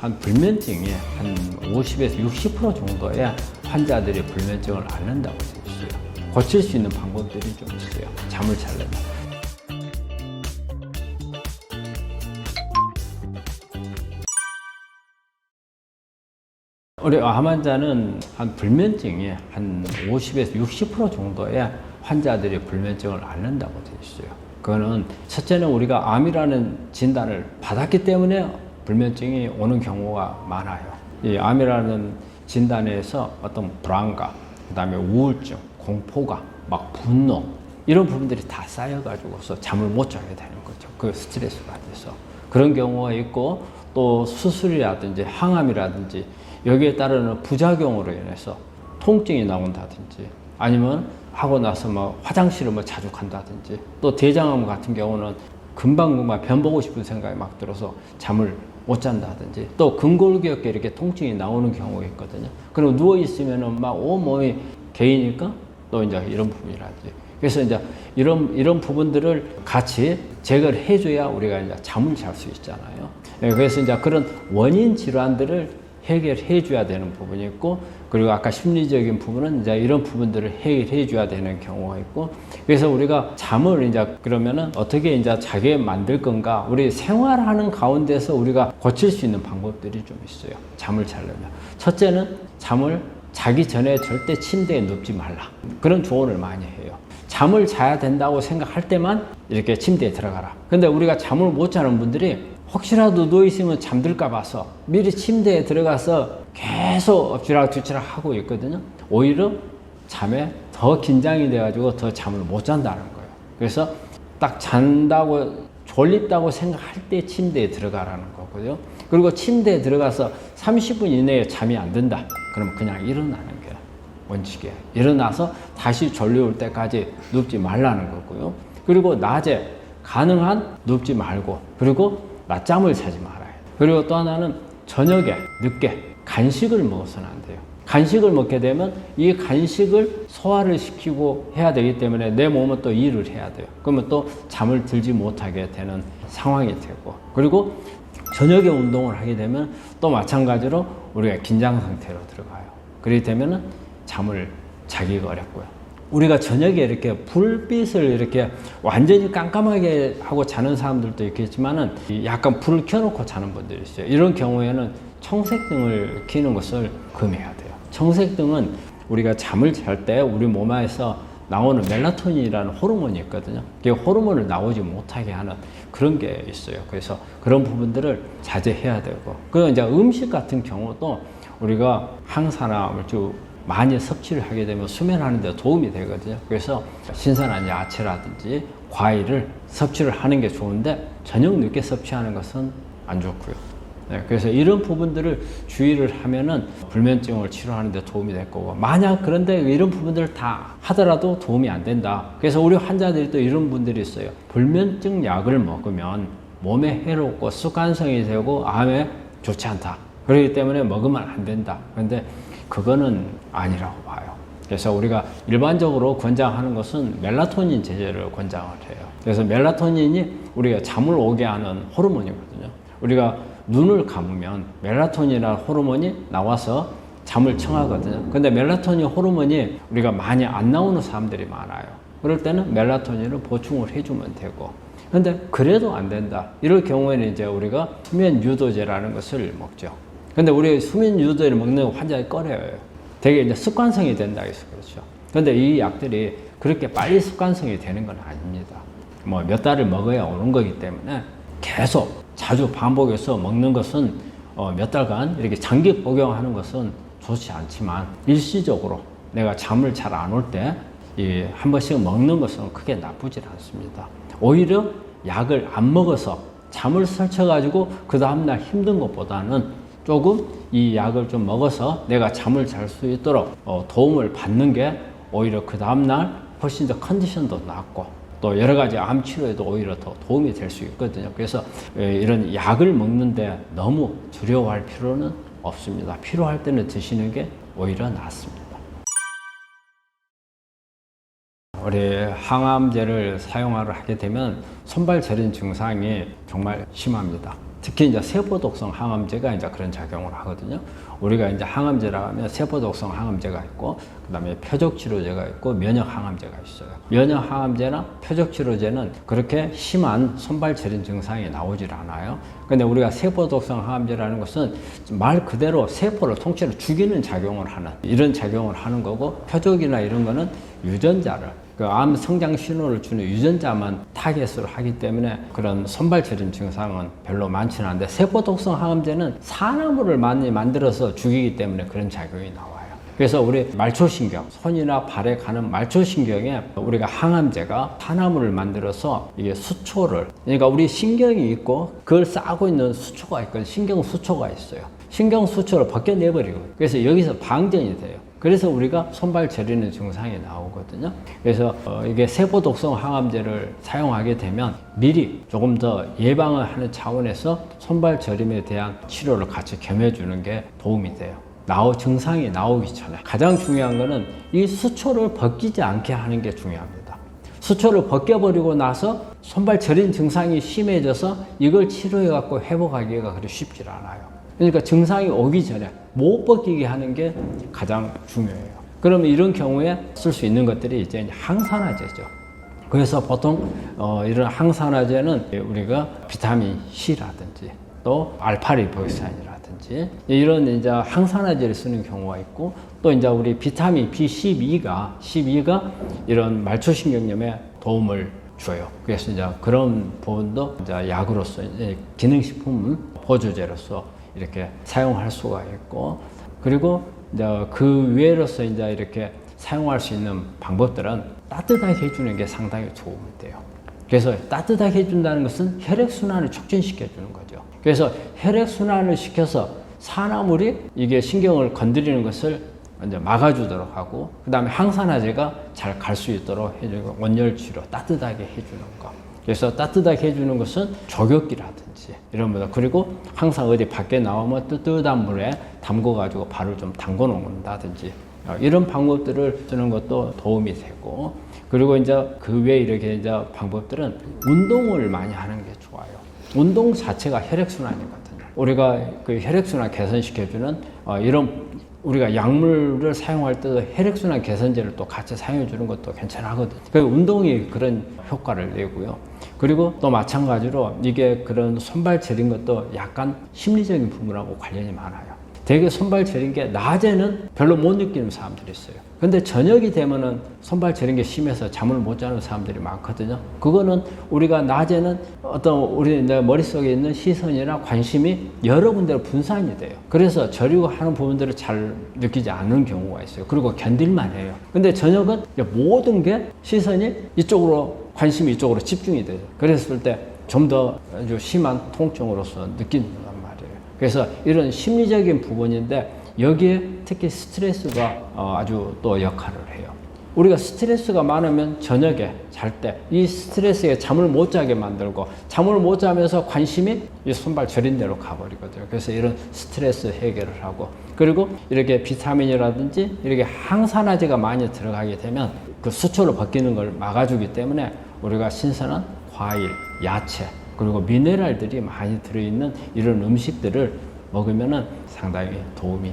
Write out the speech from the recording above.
한 불면증이 한 50에서 60% 정도의 환자들이 불면증을 앓는다고 되어 있어요. 고칠 수 있는 방법들이 좀 있어요. 잠을 자려면. 우리 암 환자는 한 불면증이 한 50에서 60% 정도의 환자들이 불면증을 앓는다고 되어 있어요. 그거는 첫째는 우리가 암이라는 진단을 받았기 때문에 불면증이 오는 경우가 많아요. 이 암이라는 진단에서 어떤 불안감, 그 다음에 우울증, 공포감, 막 분노 이런 부분들이 다 쌓여가지고서 잠을 못 자게 되는 거죠. 그 스트레스 받아서 그런 경우가 있고, 또 수술이라든지 항암이라든지 여기에 따르는 부작용으로 인해서 통증이 나온다든지, 아니면 하고 나서 뭐 화장실을 뭐 자주 간다든지, 또 대장암 같은 경우는 금방 변 보고 싶은 생각이 막 들어서 잠을 못 잔다든지, 또 근골격계 이렇게 통증이 나오는 경우가 있거든요. 그리고 누워 있으면은 막 온몸이 개이니까 또 이제 이런 부분이라든지, 그래서 이제 이런 부분들을 같이 제거를 해줘야 우리가 이제 잠을 잘 수 있잖아요. 그래서 이제 그런 원인 질환들을 해결해 줘야 되는 부분이 있고, 그리고 아까 심리적인 부분은 이제 이런 부분들을 해결해 줘야 되는 경우가 있고, 그래서 우리가 잠을 이제 그러면은 어떻게 이제 자게 만들 건가, 우리 생활하는 가운데서 우리가 고칠 수 있는 방법들이 좀 있어요. 잠을 자려면. 첫째는 잠을 자기 전에 절대 침대에 눕지 말라. 그런 조언을 많이 해요. 잠을 자야 된다고 생각할 때만 이렇게 침대에 들어가라. 근데 우리가 잠을 못 자는 분들이 혹시라도 누워있으면 잠들까 봐서 미리 침대에 들어가서 계속 엎치락 뒤치락 하고 있거든요. 오히려 잠에 더 긴장이 돼가지고 더 잠을 못 잔다는 거예요. 그래서 딱 잔다고 졸립다고 생각할 때 침대에 들어가라는 거고요. 그리고 침대에 들어가서 30분 이내에 잠이 안 든다. 그러면 그냥 일어나는 게 원칙이에요. 일어나서 다시 졸려올 때까지 눕지 말라는 거고요. 그리고 낮에 가능한 눕지 말고, 그리고 낮잠을 자지 말아요. 그리고 또 하나는 저녁에 늦게 간식을 먹어서는 안 돼요. 간식을 먹게 되면 이 간식을 소화를 시키고 해야 되기 때문에 내 몸은 또 일을 해야 돼요. 그러면 또 잠을 들지 못하게 되는 상황이 되고, 그리고 저녁에 운동을 하게 되면 또 마찬가지로 우리가 긴장 상태로 들어가요. 그렇게 되면은 잠을 자기가 어렵고요. 우리가 저녁에 이렇게 불빛을 이렇게 완전히 깜깜하게 하고 자는 사람들도 있겠지만은 약간 불을 켜놓고 자는 분들이 있어요. 이런 경우에는 청색등을 켜는 것을 금해야 돼요. 청색등은 우리가 잠을 잘 때 우리 몸에서 나오는 멜라토닌이라는 호르몬이 있거든요. 그 호르몬을 나오지 못하게 하는 그런 게 있어요. 그래서 그런 부분들을 자제해야 되고, 그리고 이제 음식 같은 경우도 우리가 항산화물 많이 섭취를 하게 되면 수면하는 데 도움이 되거든요. 그래서 신선한 야채라든지 과일을 섭취를 하는 게 좋은데, 저녁 늦게 섭취하는 것은 안 좋고요. 네, 그래서 이런 부분들을 주의를 하면은 불면증을 치료하는 데 도움이 될 거고, 만약 그런데 이런 부분들을 다 하더라도 도움이 안 된다. 그래서 우리 환자들이 또 이런 분들이 있어요. 불면증 약을 먹으면 몸에 해롭고 습관성이 되고 암에 좋지 않다. 그렇기 때문에 먹으면 안 된다. 그런데 그거는 아니라고 봐요. 그래서 우리가 일반적으로 권장하는 것은 멜라토닌 제제를 권장을 해요. 그래서 멜라토닌이 우리가 잠을 오게 하는 호르몬이거든요. 우리가 눈을 감으면 멜라토닌이라는 호르몬이 나와서 잠을 청하거든요. 근데 멜라토닌 호르몬이 우리가 많이 안 나오는 사람들이 많아요. 그럴 때는 멜라토닌을 보충을 해주면 되고, 근데 그래도 안 된다. 이럴 경우에는 이제 우리가 수면 유도제라는 것을 먹죠. 근데 우리 수면 유도제를 먹는 환자가 꺼려요. 되게 이제 습관성이 된다 해서 그렇죠. 근데 이 약들이 그렇게 빨리 습관성이 되는 건 아닙니다. 뭐 몇 달을 먹어야 오는 거기 때문에 계속 자주 반복해서 먹는 것은 몇 달간 이렇게 장기 복용하는 것은 좋지 않지만, 일시적으로 내가 잠을 잘 안 올 때 한 번씩 먹는 것은 크게 나쁘지 않습니다. 오히려 약을 안 먹어서 잠을 설쳐가지고 그 다음날 힘든 것보다는 조금 이 약을 좀 먹어서 내가 잠을 잘 수 있도록 도움을 받는 게 오히려 그 다음날 훨씬 더 컨디션도 낫고, 또 여러 가지 암 치료에도 오히려 더 도움이 될 수 있거든요. 그래서 이런 약을 먹는데 너무 두려워할 필요는 없습니다. 필요할 때는 드시는 게 오히려 낫습니다. 우리 항암제를 사용하게 되면 손발 저린 증상이 정말 심합니다. 특히 이제 세포독성 항암제가 이제 그런 작용을 하거든요. 우리가 이제 항암제라 하면 세포독성 항암제가 있고, 그 다음에 표적치료제가 있고, 면역항암제가 있어요. 면역항암제나 표적치료제는 그렇게 심한 손발 저림 증상이 나오질 않아요. 근데 우리가 세포독성 항암제라는 것은 말 그대로 세포를 통째로 죽이는 작용을 하는, 이런 작용을 하는 거고, 표적이나 이런 거는 유전자를, 그 암 성장 신호를 주는 유전자만 타겟으로 하기 때문에 그런 손발 저림 증상은 별로 많지는 않은데, 세포독성 항암제는 산화물을 많이 만들어서 죽이기 때문에 그런 작용이 나와요. 그래서 우리 말초신경, 손이나 발에 가는 말초신경에 우리가 항암제가 산화물을 만들어서 이게 수초를, 그러니까 우리 신경이 있고 그걸 싸고 있는 수초가 있거든요. 신경 수초가 있어요. 신경 수초를 벗겨내버리고, 그래서 여기서 방전이 돼요. 그래서 우리가 손발 저리는 증상이 나오거든요. 그래서 이게 세포독성 항암제를 사용하게 되면 미리 조금 더 예방을 하는 차원에서 손발 저림에 대한 치료를 같이 겸해주는 게 도움이 돼요. 증상이 나오기 전에. 가장 중요한 거는 이 수초를 벗기지 않게 하는 게 중요합니다. 수초를 벗겨버리고 나서 손발 저린 증상이 심해져서 이걸 치료해갖고 회복하기가 그리 쉽지 않아요. 그러니까 증상이 오기 전에 못 벗기게 하는 게 가장 중요해요. 그러면 이런 경우에 쓸 수 있는 것들이 이제 항산화제죠. 그래서 보통 이런 항산화제는 우리가 비타민 C라든지 또 알파리보이산이라든지 이런 이제 항산화제를 쓰는 경우가 있고, 또 이제 우리 비타민 B12가 이런 말초신경염에 도움을 줘요. 그래서 이제 그런 부분도 이제 약으로서 기능식품 보조제로서 이렇게 사용할 수가 있고, 그리고 이제 그 외로서 이제 이렇게 사용할 수 있는 방법들은 따뜻하게 해주는 게 상당히 도움이 돼요. 그래서 따뜻하게 해준다는 것은 혈액순환을 촉진시켜 주는 거죠. 그래서 혈액순환을 시켜서 산화물이 이게 신경을 건드리는 것을 이제 막아주도록 하고, 그 다음에 항산화제가 잘 갈 수 있도록 해주고, 온열치료 따뜻하게 해주는 거. 그래서 따뜻하게 해주는 것은 족욕기라든지 이런 거다. 그리고 항상 어디 밖에 나오면 뜨뜻한 물에 담궈가지고 발을 좀 담궈 놓는다든지 이런 방법들을 쓰는 것도 도움이 되고, 그리고 이제 그 외에 이렇게 이제 방법들은 운동을 많이 하는 게 좋아요. 운동 자체가 혈액순환이거든요. 우리가 그 혈액순환 개선시켜주는 이런, 우리가 약물을 사용할 때도 혈액순환 개선제를 또 같이 사용해 주는 것도 괜찮하거든요. 그 운동이 그런 효과를 내고요. 그리고 또 마찬가지로 이게 그런 손발 저린 것도 약간 심리적인 부분하고 관련이 많아요. 되게 손발 저린 게 낮에는 별로 못 느끼는 사람들이 있어요. 근데 저녁이 되면은 손발 저린 게 심해서 잠을 못 자는 사람들이 많거든요. 그거는 우리가 낮에는 어떤 우리 머릿속에 있는 시선이나 관심이 여러 군데로 분산이 돼요. 그래서 저리고 하는 부분들을 잘 느끼지 않는 경우가 있어요. 그리고 견딜만 해요. 근데 저녁은 모든 게 시선이 이쪽으로, 관심이 이쪽으로 집중이 돼요. 그랬을 때 좀 더 아주 심한 통증으로서 느낀단 말이에요. 그래서 이런 심리적인 부분인데, 여기에 특히 스트레스가 아주 또 역할을 해요. 우리가 스트레스가 많으면 저녁에 잘 때 이 스트레스에 잠을 못 자게 만들고, 잠을 못 자면서 관심이 이 손발 저린 데로 가버리거든요. 그래서 이런 스트레스 해결을 하고, 그리고 이렇게 비타민이라든지 이렇게 항산화제가 많이 들어가게 되면 그 수초를 벗기는 걸 막아주기 때문에 우리가 신선한 과일, 야채, 그리고 미네랄들이 많이 들어있는 이런 음식들을 먹으면은 상당히 도움이